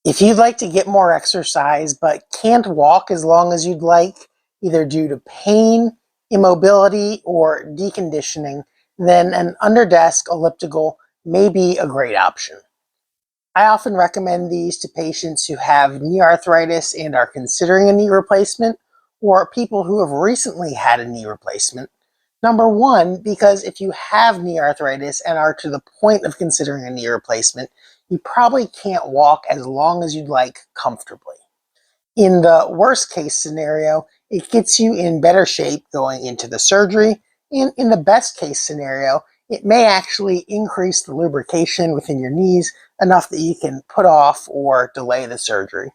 If you'd like to get more exercise but can't walk as long as you'd like, either due to pain, immobility, or deconditioning, then an under-desk elliptical may be a great option. I often recommend these to patients who have knee arthritis and are considering a knee replacement, or people who have recently had a knee replacement. Number one, because if you have knee arthritis and are to the point of considering a knee replacement, you probably can't walk as long as you'd like comfortably. In the worst case scenario, it gets you in better shape going into the surgery, and in the best case scenario, it may actually increase the lubrication within your knees enough that you can put off or delay the surgery.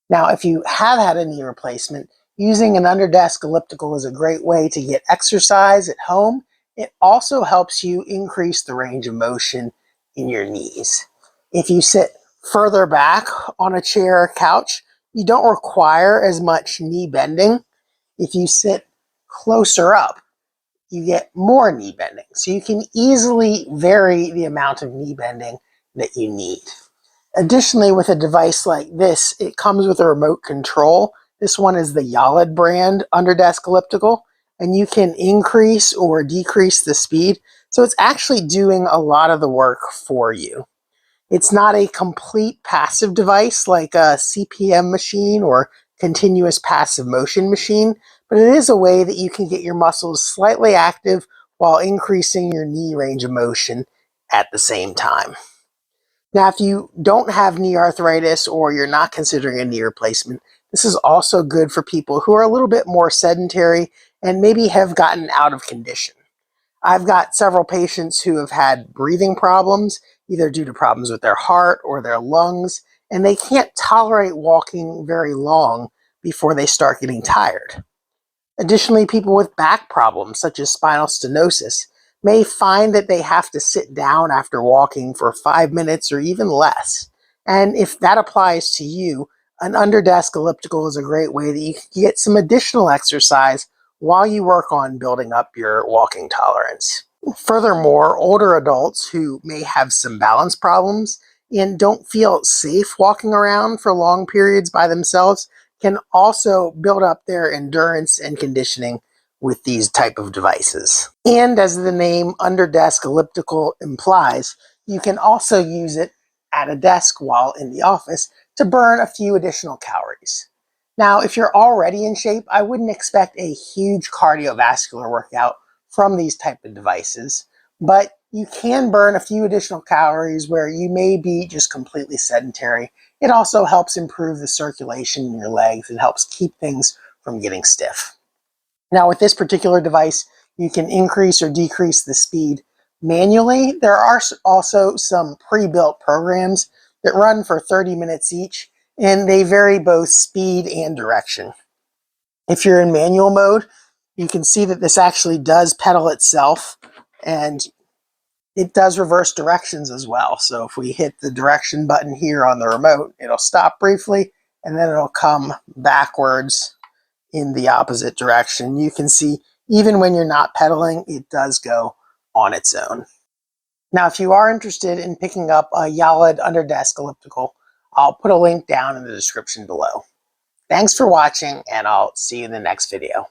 Now, if you have had a knee replacement, using an under-desk elliptical is a great way to get exercise at home. It also helps you increase the range of motion in your knees. If you sit further back on a chair or couch, you don't require as much knee bending. If you sit closer up, you get more knee bending. So you can easily vary the amount of knee bending that you need. Additionally, with a device like this, it comes with a remote control. This one is the Yalid brand under-desk elliptical, and you can increase or decrease the speed. So it's actually doing a lot of the work for you. It's not a complete passive device like a CPM machine or continuous passive motion machine, but it is a way that you can get your muscles slightly active while increasing your knee range of motion at the same time. Now, if you don't have knee arthritis or you're not considering a knee replacement, this is also good for people who are a little bit more sedentary and maybe have gotten out of condition. I've got several patients who have had breathing problems, either due to problems with their heart or their lungs, and they can't tolerate walking very long before they start getting tired. Additionally, people with back problems, such as spinal stenosis, may find that they have to sit down after walking for 5 minutes or even less. And if that applies to you, an under-desk elliptical is a great way that you can get some additional exercise while you work on building up your walking tolerance. Furthermore, older adults who may have some balance problems and don't feel safe walking around for long periods by themselves can also build up their endurance and conditioning with these type of devices. And as the name under-desk elliptical implies, you can also use it at a desk while in the office to burn a few additional calories. Now, if you're already in shape, I wouldn't expect a huge cardiovascular workout from these type of devices, but you can burn a few additional calories where you may be just completely sedentary. It also helps improve the circulation in your legs and helps keep things from getting stiff. Now, with this particular device, you can increase or decrease the speed manually. There are also some pre-built programs that run for 30 minutes each, and they vary both speed and direction. If you're in manual mode, you can see that this actually does pedal itself, and it does reverse directions as well. So if we hit the direction button here on the remote, it'll stop briefly, and then it'll come backwards in the opposite direction. You can see even when you're not pedaling, it does go on its own. Now, if you are interested in picking up a Yalid under-desk elliptical, I'll put a link down in the description below. Thanks for watching, and I'll see you in the next video.